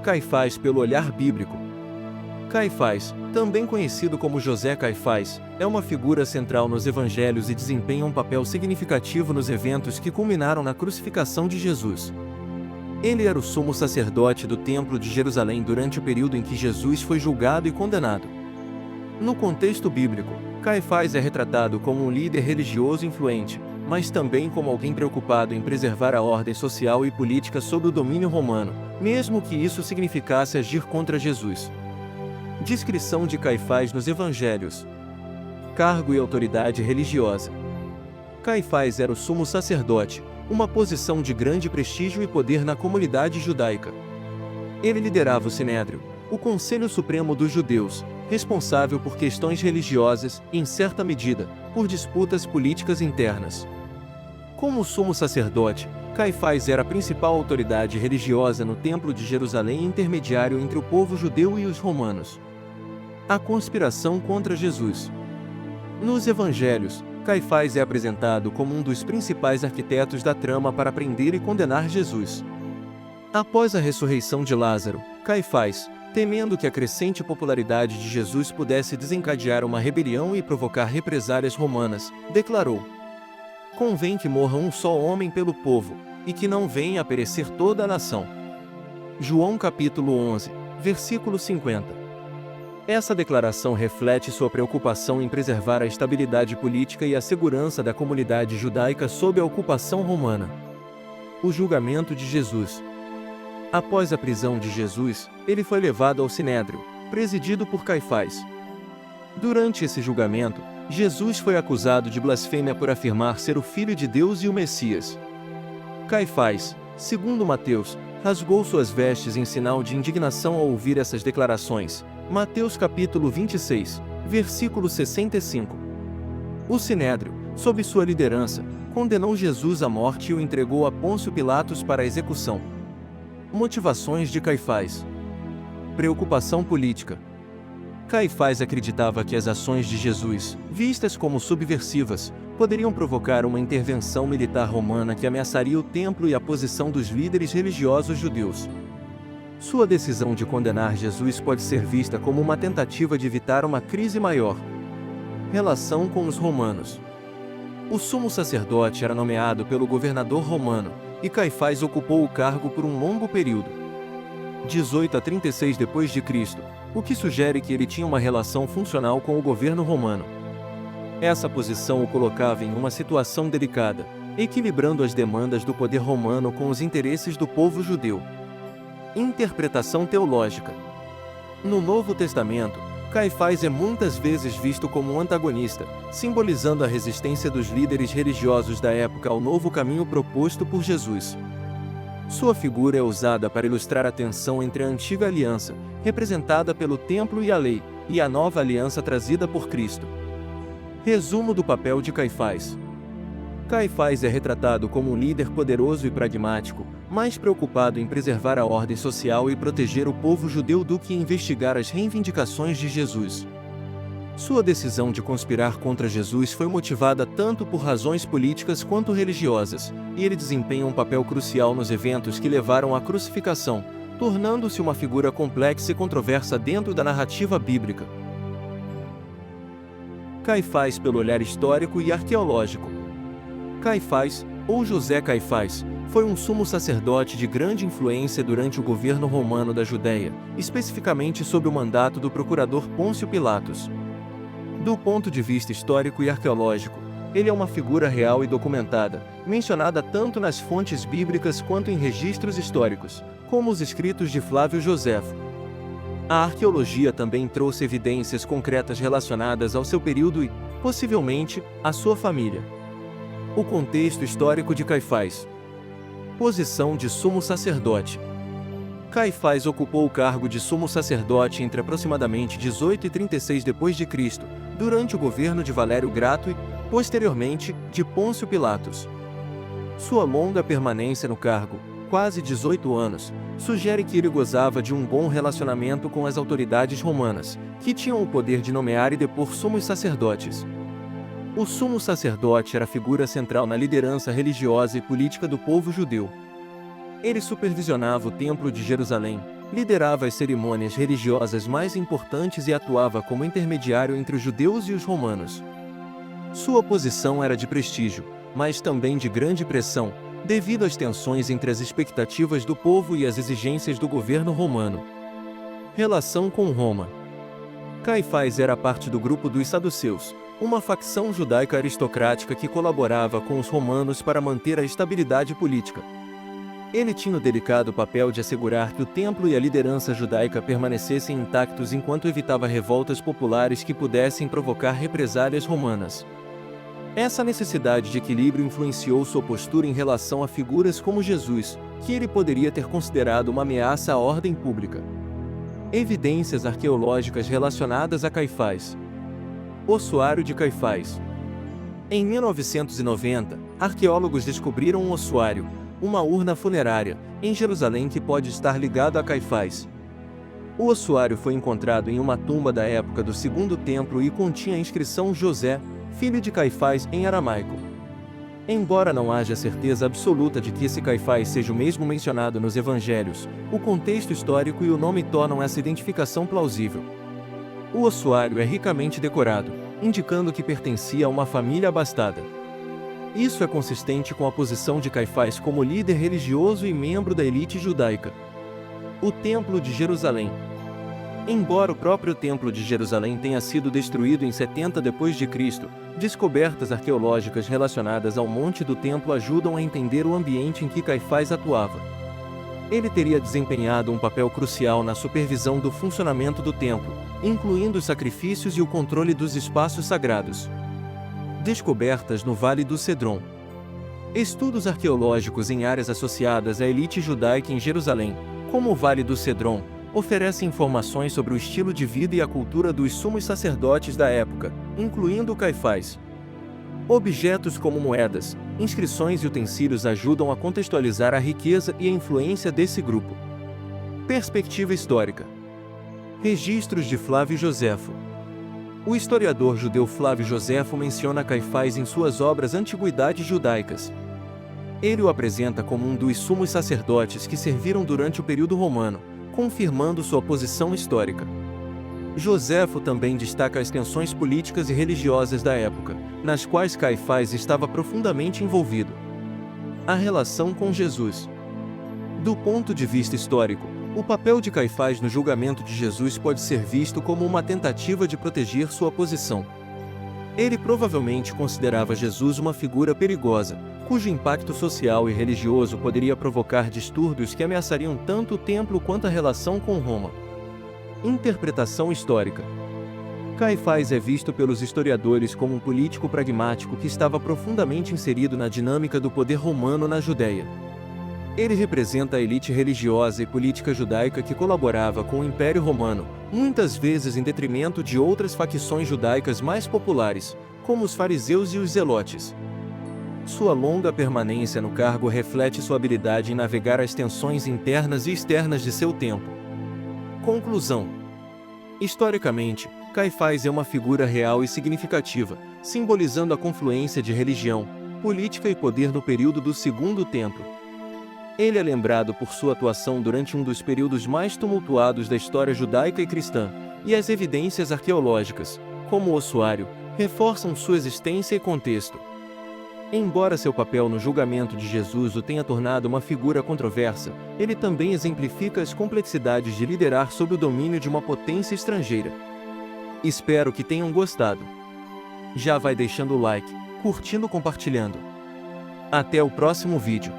Caifás pelo olhar bíblico. Caifás, também conhecido como José Caifás, é uma figura central nos evangelhos e desempenha um papel significativo nos eventos que culminaram na crucificação de Jesus. Ele era o sumo sacerdote do Templo de Jerusalém durante o período em que Jesus foi julgado e condenado. No contexto bíblico, Caifás é retratado como um líder religioso influente, mas também como alguém preocupado em preservar a ordem social e política sob o domínio romano, mesmo que isso significasse agir contra Jesus. Descrição de Caifás nos Evangelhos. Cargo e autoridade religiosa. Caifás era o sumo sacerdote, uma posição de grande prestígio e poder na comunidade judaica. Ele liderava o Sinédrio, o Conselho Supremo dos Judeus, responsável por questões religiosas e, em certa medida, por disputas políticas internas. Como sumo sacerdote, Caifás era a principal autoridade religiosa no Templo de Jerusalém e intermediário entre o povo judeu e os romanos. A conspiração contra Jesus. Nos Evangelhos, Caifás é apresentado como um dos principais arquitetos da trama para prender e condenar Jesus. Após a ressurreição de Lázaro, Caifás, temendo que a crescente popularidade de Jesus pudesse desencadear uma rebelião e provocar represálias romanas, declarou: "Convém que morra um só homem pelo povo, e que não venha a perecer toda a nação." João capítulo 11, versículo 50. Essa declaração reflete sua preocupação em preservar a estabilidade política e a segurança da comunidade judaica sob a ocupação romana. O julgamento de Jesus. Após a prisão de Jesus, ele foi levado ao Sinédrio, presidido por Caifás. Durante esse julgamento, Jesus foi acusado de blasfêmia por afirmar ser o Filho de Deus e o Messias. Caifás, segundo Mateus, rasgou suas vestes em sinal de indignação ao ouvir essas declarações. Mateus capítulo 26, versículo 65. O Sinédrio, sob sua liderança, condenou Jesus à morte e o entregou a Pôncio Pilatos para a execução. Motivações de Caifás. Preocupação política. Caifás acreditava que as ações de Jesus, vistas como subversivas, poderiam provocar uma intervenção militar romana que ameaçaria o templo e a posição dos líderes religiosos judeus. Sua decisão de condenar Jesus pode ser vista como uma tentativa de evitar uma crise maior. Relação com os romanos. O sumo sacerdote era nomeado pelo governador romano, e Caifás ocupou o cargo por um longo período. 18 a 36 d.C., o que sugere que ele tinha uma relação funcional com o governo romano. Essa posição o colocava em uma situação delicada, equilibrando as demandas do poder romano com os interesses do povo judeu. Interpretação teológica. No Novo Testamento, Caifás é muitas vezes visto como um antagonista, simbolizando a resistência dos líderes religiosos da época ao novo caminho proposto por Jesus. Sua figura é usada para ilustrar a tensão entre a antiga aliança, representada pelo templo e a lei, e a nova aliança trazida por Cristo. Resumo do papel de Caifás. Caifás é retratado como um líder poderoso e pragmático, mais preocupado em preservar a ordem social e proteger o povo judeu do que em investigar as reivindicações de Jesus. Sua decisão de conspirar contra Jesus foi motivada tanto por razões políticas quanto religiosas, e ele desempenha um papel crucial nos eventos que levaram à crucificação, tornando-se uma figura complexa e controversa dentro da narrativa bíblica. Caifás pelo olhar histórico e arqueológico. Caifás, ou José Caifás, foi um sumo sacerdote de grande influência durante o governo romano da Judéia, especificamente sob o mandato do procurador Pôncio Pilatos. Do ponto de vista histórico e arqueológico, ele é uma figura real e documentada, mencionada tanto nas fontes bíblicas quanto em registros históricos, como os escritos de Flávio Joséfo. A arqueologia também trouxe evidências concretas relacionadas ao seu período e, possivelmente, à sua família. O contexto histórico de Caifás. Posição de sumo sacerdote. Caifás ocupou o cargo de sumo sacerdote entre aproximadamente 18 e 36 d.C., durante o governo de Valério Grato e, posteriormente, de Pôncio Pilatos. Sua longa permanência no cargo, quase 18 anos, sugere que ele gozava de um bom relacionamento com as autoridades romanas, que tinham o poder de nomear e depor sumos sacerdotes. O sumo sacerdote era a figura central na liderança religiosa e política do povo judeu. Ele supervisionava o Templo de Jerusalém, liderava as cerimônias religiosas mais importantes e atuava como intermediário entre os judeus e os romanos. Sua posição era de prestígio, mas também de grande pressão, devido às tensões entre as expectativas do povo e as exigências do governo romano. Relação com Roma. Caifás era parte do grupo dos saduceus, uma facção judaica aristocrática que colaborava com os romanos para manter a estabilidade política. Ele tinha o delicado papel de assegurar que o templo e a liderança judaica permanecessem intactos enquanto evitava revoltas populares que pudessem provocar represálias romanas. Essa necessidade de equilíbrio influenciou sua postura em relação a figuras como Jesus, que ele poderia ter considerado uma ameaça à ordem pública. Evidências arqueológicas relacionadas a Caifás. Ossuário de Caifás. Em 1990, arqueólogos descobriram um ossuário, uma urna funerária, em Jerusalém que pode estar ligado a Caifás. O ossuário foi encontrado em uma tumba da época do Segundo Templo e continha a inscrição José, filho de Caifás, em aramaico. Embora não haja certeza absoluta de que esse Caifás seja o mesmo mencionado nos evangelhos, o contexto histórico e o nome tornam essa identificação plausível. O ossuário é ricamente decorado, indicando que pertencia a uma família abastada. Isso é consistente com a posição de Caifás como líder religioso e membro da elite judaica. O Templo de Jerusalém. Embora o próprio Templo de Jerusalém tenha sido destruído em 70 d.C., descobertas arqueológicas relacionadas ao Monte do Templo ajudam a entender o ambiente em que Caifás atuava. Ele teria desempenhado um papel crucial na supervisão do funcionamento do templo, incluindo os sacrifícios e o controle dos espaços sagrados. Descobertas no Vale do Cedron. Estudos arqueológicos em áreas associadas à elite judaica em Jerusalém, como o Vale do Cedron, oferecem informações sobre o estilo de vida e a cultura dos sumos sacerdotes da época, incluindo Caifás. Objetos como moedas, inscrições e utensílios ajudam a contextualizar a riqueza e a influência desse grupo. Perspectiva histórica. Registros de Flávio Joséfo. O historiador judeu Flávio Joséfo menciona Caifás em suas obras Antiguidades Judaicas. Ele o apresenta como um dos sumos sacerdotes que serviram durante o período romano, confirmando sua posição histórica. Joséfo também destaca as tensões políticas e religiosas da época, nas quais Caifás estava profundamente envolvido. A relação com Jesus. Do ponto de vista histórico, o papel de Caifás no julgamento de Jesus pode ser visto como uma tentativa de proteger sua posição. Ele provavelmente considerava Jesus uma figura perigosa, cujo impacto social e religioso poderia provocar distúrbios que ameaçariam tanto o templo quanto a relação com Roma. Interpretação histórica. Caifás é visto pelos historiadores como um político pragmático que estava profundamente inserido na dinâmica do poder romano na Judéia. Ele representa a elite religiosa e política judaica que colaborava com o Império Romano, muitas vezes em detrimento de outras facções judaicas mais populares, como os fariseus e os zelotes. Sua longa permanência no cargo reflete sua habilidade em navegar as tensões internas e externas de seu tempo. Conclusão. Historicamente, Caifás é uma figura real e significativa, simbolizando a confluência de religião, política e poder no período do Segundo Templo. Ele é lembrado por sua atuação durante um dos períodos mais tumultuados da história judaica e cristã, e as evidências arqueológicas, como o ossuário, reforçam sua existência e contexto. Embora seu papel no julgamento de Jesus o tenha tornado uma figura controversa, ele também exemplifica as complexidades de liderar sob o domínio de uma potência estrangeira. Espero que tenham gostado. Já vai deixando o like, curtindo e compartilhando. Até o próximo vídeo.